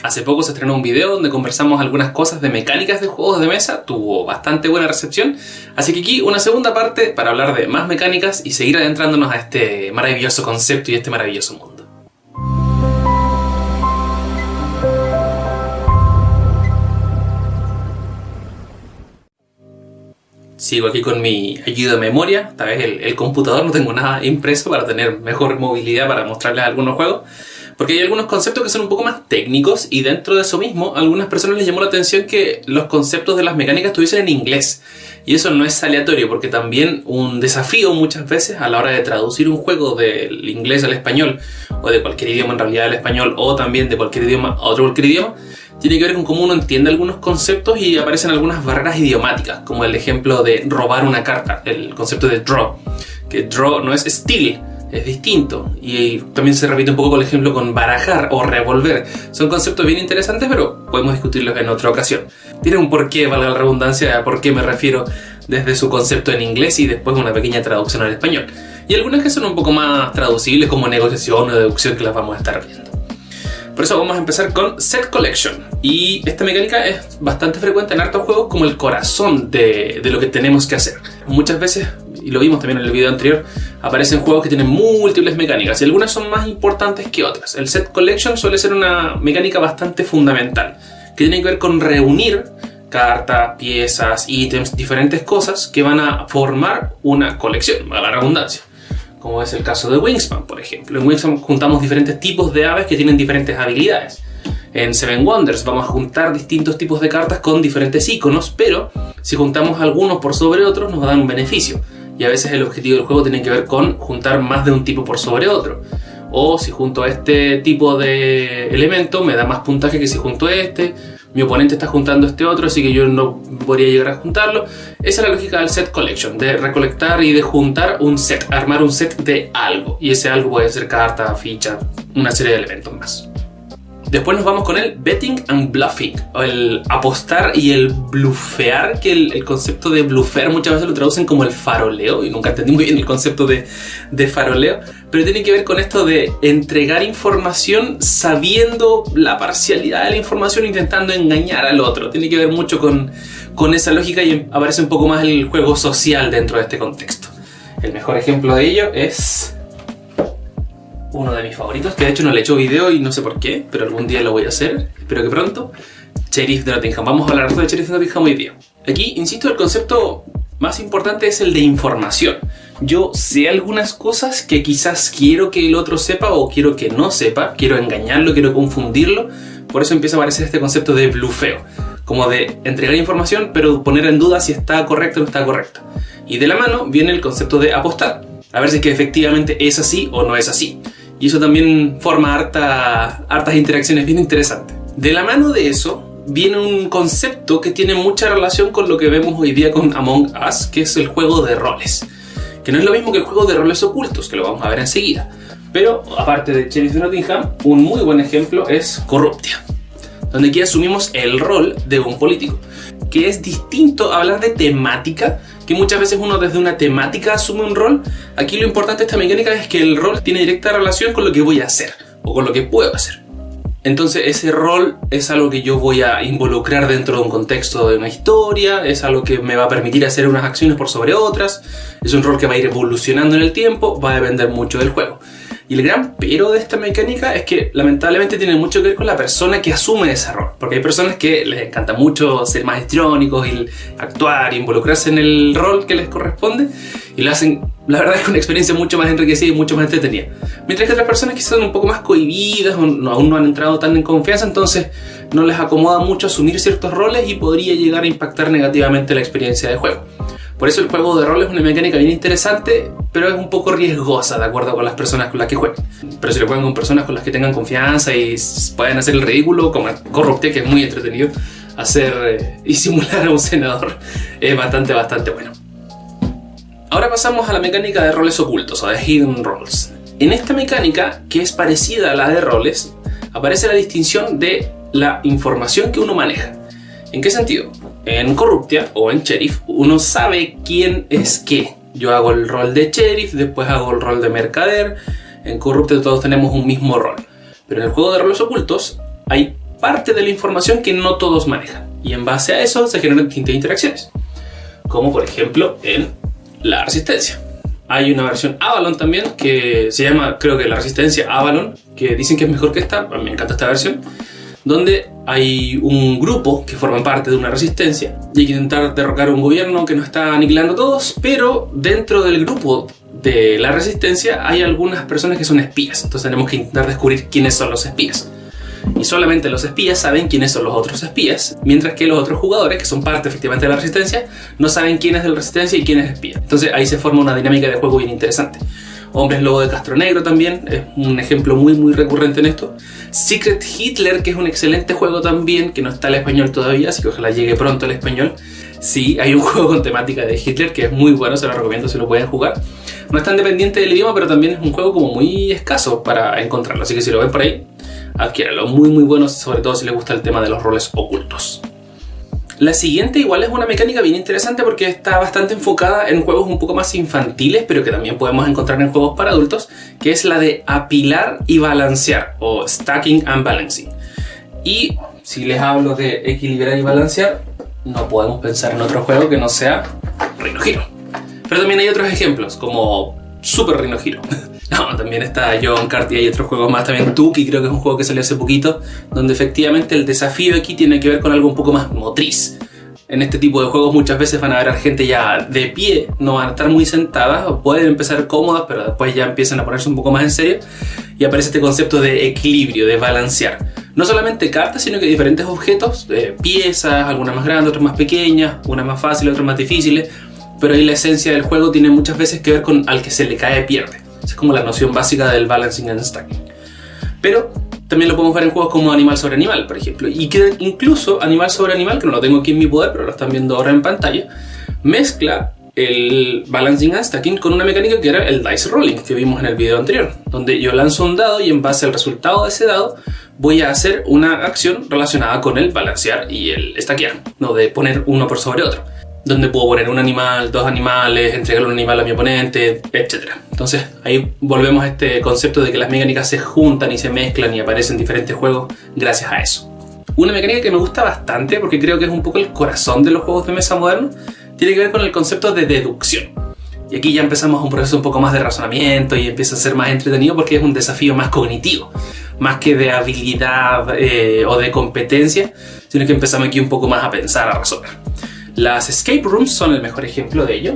Hace poco se estrenó un video donde conversamos algunas cosas de mecánicas de juegos de mesa, tuvo bastante buena recepción, así que aquí una segunda parte para hablar de más mecánicas y seguir adentrándonos a este maravilloso concepto y este maravilloso mundo. Sigo aquí con mi ayuda de memoria, esta vez el computador, no tengo nada impreso para tener mejor movilidad para mostrarles algunos juegos. Porque hay algunos conceptos que son un poco más técnicos y dentro de eso mismo a algunas personas les llamó la atención que los conceptos de las mecánicas estuviesen en inglés. Y eso no es aleatorio porque también un desafío muchas veces a la hora de traducir un juego del inglés al español o de cualquier idioma en realidad al español o también de cualquier idioma a otro cualquier idioma tiene que ver con cómo uno entiende algunos conceptos y aparecen algunas barreras idiomáticas, como el ejemplo de robar una carta, el concepto de draw, que draw no es steal, es distinto, y también se repite un poco con el ejemplo con barajar o revolver. Son conceptos bien interesantes, pero podemos discutirlos en otra ocasión. Tiene un porqué, valga la redundancia, a por qué me refiero desde su concepto en inglés y después una pequeña traducción al español. Y algunas que son un poco más traducibles como negociación o deducción que las vamos a estar viendo. Por eso vamos a empezar con Set Collection. Y esta mecánica es bastante frecuente en hartos juegos como el corazón de lo que tenemos que hacer. Muchas veces, y lo vimos también en el video anterior, aparecen juegos que tienen múltiples mecánicas y algunas son más importantes que otras. El Set Collection suele ser una mecánica bastante fundamental que tiene que ver con reunir cartas, piezas, ítems, diferentes cosas que van a formar una colección, a la redundancia. Como es el caso de Wingspan, por ejemplo. En Wingspan juntamos diferentes tipos de aves que tienen diferentes habilidades. En Seven Wonders vamos a juntar distintos tipos de cartas con diferentes iconos, pero si juntamos algunos por sobre otros nos va a dar un beneficio. Y a veces el objetivo del juego tiene que ver con juntar más de un tipo por sobre otro. O si junto este tipo de elemento me da más puntaje que si junto este. Mi oponente está juntando este otro, así que yo no podría llegar a juntarlo. Esa es la lógica del Set Collection, de recolectar y de juntar un set, armar un set de algo. Y ese algo puede ser carta, ficha, una serie de elementos más. Después nos vamos con el Betting and Bluffing, o el apostar y el blufear, que el concepto de blufear muchas veces lo traducen como el faroleo, y nunca entendí muy bien el concepto de faroleo, pero tiene que ver con esto de entregar información sabiendo la parcialidad de la información, intentando engañar al otro. Tiene que ver mucho con esa lógica y aparece un poco más el juego social dentro de este contexto. El mejor ejemplo de ello es uno de mis favoritos, que de hecho no le he hecho video y no sé por qué, pero algún día lo voy a hacer, espero que pronto. Sheriff de Nottingham. Vamos a hablar de Sheriff de Nottingham hoy día. Aquí, insisto, el concepto más importante es el de información. Yo sé algunas cosas que quizás quiero que el otro sepa o quiero que no sepa, quiero engañarlo, quiero confundirlo, por eso empieza a aparecer este concepto de blufeo, como de entregar información pero poner en duda si está correcta o no está correcta. Y de la mano viene el concepto de apostar, a ver si es que efectivamente es así o no es así. Y eso también forma hartas interacciones bien interesantes. De la mano de eso viene un concepto que tiene mucha relación con lo que vemos hoy día con Among Us, que es el juego de roles. Que no es lo mismo que el juego de roles ocultos, que lo vamos a ver enseguida. Pero aparte de Sheriff de Nottingham, un muy buen ejemplo es Corruptia, donde aquí asumimos el rol de un político, que es distinto a hablar de temática, que muchas veces uno desde una temática asume un rol. Aquí lo importante de esta mecánica es que el rol tiene directa relación con lo que voy a hacer o con lo que puedo hacer. Entonces ese rol es algo que yo voy a involucrar dentro de un contexto de una historia, es algo que me va a permitir hacer unas acciones por sobre otras, es un rol que va a ir evolucionando en el tiempo, va a depender mucho del juego. Y el gran pero de esta mecánica es que lamentablemente tiene mucho que ver con la persona que asume ese rol. Porque hay personas que les encanta mucho ser más histriónicos y actuar, involucrarse en el rol que les corresponde. Y lo hacen, la verdad, es una experiencia mucho más enriquecida y mucho más entretenida. Mientras que otras personas quizás son un poco más cohibidas o aún no han entrado tan en confianza, entonces no les acomoda mucho asumir ciertos roles y podría llegar a impactar negativamente la experiencia de juego. Por eso el juego de rol es una mecánica bien interesante, pero es un poco riesgosa de acuerdo con las personas con las que jueguen. Pero si lo juegan con personas con las que tengan confianza y pueden hacer el ridículo, como Corruptia, que es muy entretenido, hacer y simular a un senador, es bastante bueno. Ahora pasamos a la mecánica de roles ocultos, o de Hidden Roles. En esta mecánica, que es parecida a la de roles, aparece la distinción de la información que uno maneja. ¿En qué sentido? En Corruptia o en Sheriff uno sabe quién es qué. Yo hago el rol de Sheriff, después hago el rol de Mercader. En Corruptia todos tenemos un mismo rol. Pero en el juego de roles ocultos hay parte de la información que no todos manejan. Y en base a eso se generan distintas interacciones. Como por ejemplo en la resistencia. Hay una versión Avalon también que se llama, creo que la resistencia Avalon, que dicen que es mejor que esta. A mí me encanta esta versión, donde hay un grupo que forman parte de una resistencia y hay que intentar derrocar a un gobierno que nos está aniquilando a todos, pero dentro del grupo de la resistencia hay algunas personas que son espías. Entonces tenemos que intentar descubrir quiénes son los espías. Y solamente los espías saben quiénes son los otros espías, mientras que los otros jugadores, que son parte efectivamente de la resistencia, no saben quién es de la resistencia y quién es espía. Entonces ahí se forma una dinámica de juego bien interesante. Hombres Lobo de Castro Negro también es un ejemplo muy recurrente en esto. Secret Hitler, que es un excelente juego también, que no está al español todavía, así que ojalá llegue pronto al español. Sí, hay un juego con temática de Hitler que es muy bueno, se lo recomiendo si lo pueden jugar. No es tan dependiente del idioma, pero también es un juego como muy escaso para encontrarlo, así que si lo ven por ahí, adquiéralo. Muy bueno, sobre todo si les gusta el tema de los roles ocultos. La siguiente igual es una mecánica bien interesante porque está bastante enfocada en juegos un poco más infantiles, pero que también podemos encontrar en juegos para adultos, que es la de apilar y balancear, o stacking and balancing. Y si les hablo de equilibrar y balancear, no podemos pensar en otro juego que no sea Reino Hero. Pero también hay otros ejemplos, como Super Reino Hero. No, también está John Kart y hay otros juegos más, también Tuki, creo que es un juego que salió hace poquito, donde efectivamente el desafío aquí tiene que ver con algo un poco más motriz. En este tipo de juegos muchas veces van a haber gente ya de pie, no van a estar muy sentadas, o pueden empezar cómodas, pero después ya empiezan a ponerse un poco más en serio y aparece este concepto de equilibrio, de balancear. No solamente cartas, sino que diferentes objetos, piezas, algunas más grandes, otras más pequeñas, unas más fáciles, otras más difíciles, pero ahí la esencia del juego tiene muchas veces que ver con al que se le cae pierde. Es como la noción básica del balancing and stacking. Pero también lo podemos ver en juegos como Animal sobre Animal, por ejemplo. Y que incluso Animal sobre Animal, que no lo tengo aquí en mi poder, pero lo están viendo ahora en pantalla, mezcla el balancing and stacking con una mecánica que era el dice rolling, que vimos en el video anterior, donde yo lanzo un dado y en base al resultado de ese dado voy a hacer una acción relacionada con el balancear y el stackear, no de poner uno por sobre otro. Donde puedo poner un animal, dos animales, entregarle un animal a mi oponente, etc. Entonces ahí volvemos a este concepto de que las mecánicas se juntan y se mezclan y aparecen en diferentes juegos gracias a eso. Una mecánica que me gusta bastante, porque creo que es un poco el corazón de los juegos de mesa modernos, tiene que ver con el concepto de deducción. Y aquí ya empezamos un proceso un poco más de razonamiento y empieza a ser más entretenido porque es un desafío más cognitivo, más que de habilidad o de competencia, sino que empezamos aquí un poco más a pensar, a razonar. Las escape rooms son el mejor ejemplo de ello,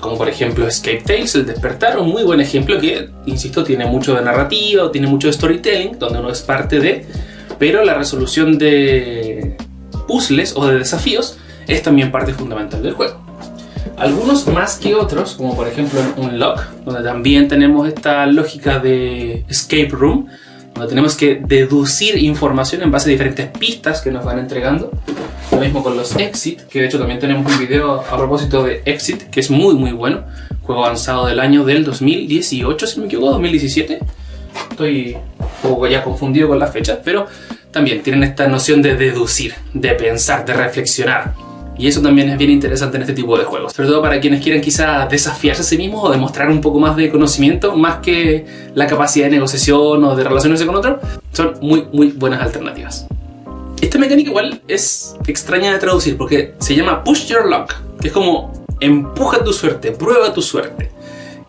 como por ejemplo Escape Tales, El Despertar, un muy buen ejemplo que, insisto, tiene mucho de narrativa, tiene mucho de storytelling, donde uno es parte de, pero la resolución de puzzles o de desafíos es también parte fundamental del juego. Algunos más que otros, como por ejemplo en Unlock, donde también tenemos esta lógica de escape room, donde tenemos que deducir información en base a diferentes pistas que nos van entregando. Lo mismo con los Exit, que de hecho también tenemos un video a propósito de Exit, que es muy bueno. Juego avanzado del año del 2018, si no me equivoco, 2017. Estoy un poco ya confundido con las fechas, pero también tienen esta noción de deducir, de pensar, de reflexionar. Y eso también es bien interesante en este tipo de juegos. Sobre todo para quienes quieren quizás desafiarse a sí mismos o demostrar un poco más de conocimiento, más que la capacidad de negociación o de relacionarse con otros. Son muy buenas alternativas. Esta mecánica igual es extraña de traducir porque se llama Push Your Luck, que es como empuja tu suerte, prueba tu suerte,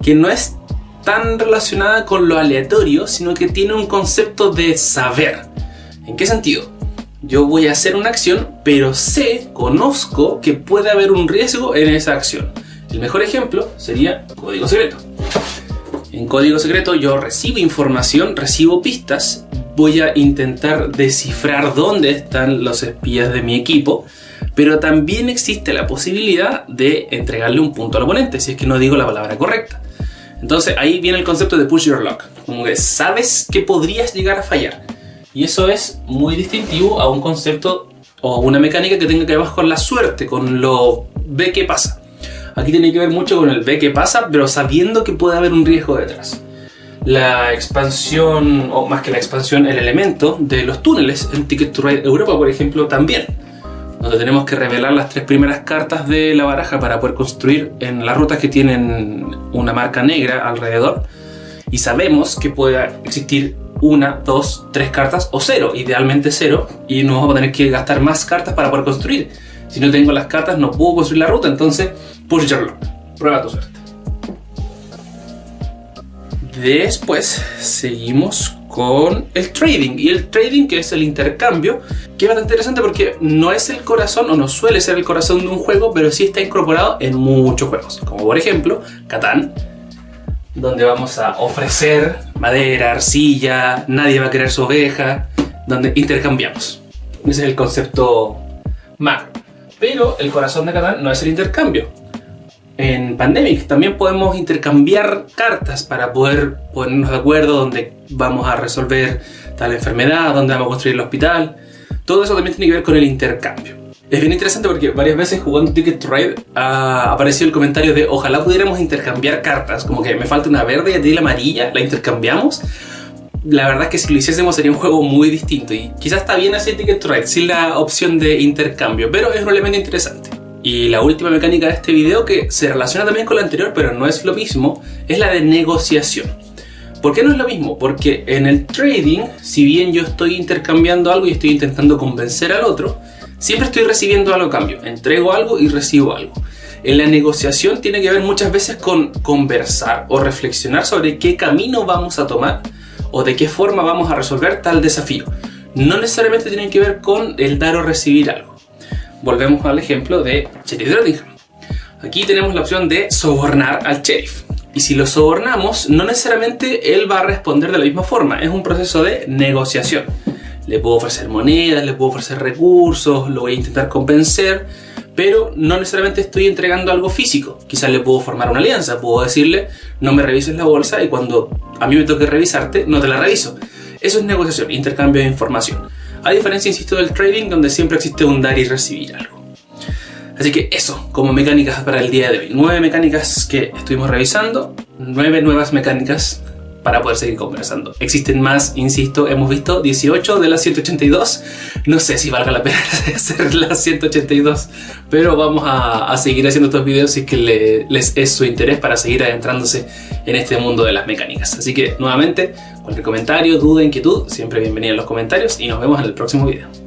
que no es tan relacionada con lo aleatorio, sino que tiene un concepto de saber. ¿En qué sentido? Yo voy a hacer una acción, pero conozco que puede haber un riesgo en esa acción. El mejor ejemplo sería Código Secreto. En Código Secreto yo recibo información, recibo pistas, voy a intentar descifrar dónde están los espías de mi equipo, pero también existe la posibilidad de entregarle un punto al oponente si es que no digo la palabra correcta. Entonces ahí viene el concepto de push your luck, como que sabes que podrías llegar a fallar. Y eso es muy distintivo a un concepto o una mecánica que tenga que ver con la suerte, con lo ve que pasa. Aquí tiene que ver mucho con el ve que pasa, pero sabiendo que puede haber un riesgo detrás. La expansión, o más que la expansión, el elemento de los túneles en Ticket to Ride Europa, por ejemplo, también. Donde tenemos que revelar las 3 primeras cartas de la baraja para poder construir en las rutas que tienen una marca negra alrededor. Y sabemos que puede existir una, dos, tres cartas o cero, idealmente cero, y no vamos a tener que gastar más cartas para poder construir. Si no tengo las cartas no puedo construir la ruta, entonces push your luck, prueba tu suerte. Después seguimos con el trading, y el trading, que es el intercambio, que es bastante interesante porque no es el corazón, o no suele ser el corazón de un juego, pero sí está incorporado en muchos juegos, como por ejemplo Catán, donde vamos a ofrecer madera, arcilla, nadie va a querer su oveja, donde intercambiamos. Ese es el concepto macro. Pero el corazón de Catán no es el intercambio. En Pandemic también podemos intercambiar cartas para poder ponernos de acuerdo donde vamos a resolver tal enfermedad, donde vamos a construir el hospital. Todo eso también tiene que ver con el intercambio. Es bien interesante porque varias veces jugando Ticket to Ride apareció el comentario de ojalá pudiéramos intercambiar cartas, como que me falta una verde y a ti la amarilla, la intercambiamos. La verdad es que si lo hiciésemos sería un juego muy distinto, y quizás está bien así Ticket to Ride sin la opción de intercambio, pero es un elemento interesante. Y la última mecánica de este video, que se relaciona también con la anterior pero no es lo mismo, es la de negociación. ¿Por qué no es lo mismo? Porque en el trading, si bien yo estoy intercambiando algo y estoy intentando convencer al otro, siempre estoy recibiendo algo a cambio. Entrego algo y recibo algo. En la negociación tiene que ver muchas veces con conversar o reflexionar sobre qué camino vamos a tomar o de qué forma vamos a resolver tal desafío. No necesariamente tiene que ver con el dar o recibir algo. Volvemos al ejemplo de Sheriff de Nottingham. Aquí tenemos la opción de sobornar al sheriff. Y si lo sobornamos, no necesariamente él va a responder de la misma forma. Es un proceso de negociación. Le puedo ofrecer monedas, le puedo ofrecer recursos, lo voy a intentar convencer, pero no necesariamente estoy entregando algo físico. Quizás le puedo formar una alianza, puedo decirle no me revises la bolsa y cuando a mí me toque revisarte, no te la reviso. Eso es negociación, intercambio de información. A diferencia, insisto, del trading, donde siempre existe un dar y recibir algo. Así que eso, como mecánicas para el día de hoy. 9 mecánicas que estuvimos revisando, 9 nuevas mecánicas para poder seguir conversando. Existen más, insisto, hemos visto 18 de las 182. No sé si valga la pena hacer las 182, pero vamos a seguir haciendo estos videos si es que les es su interés para seguir adentrándose en este mundo de las mecánicas. Así que, nuevamente, cualquier comentario, duda, inquietud, siempre bienvenido en los comentarios y nos vemos en el próximo video.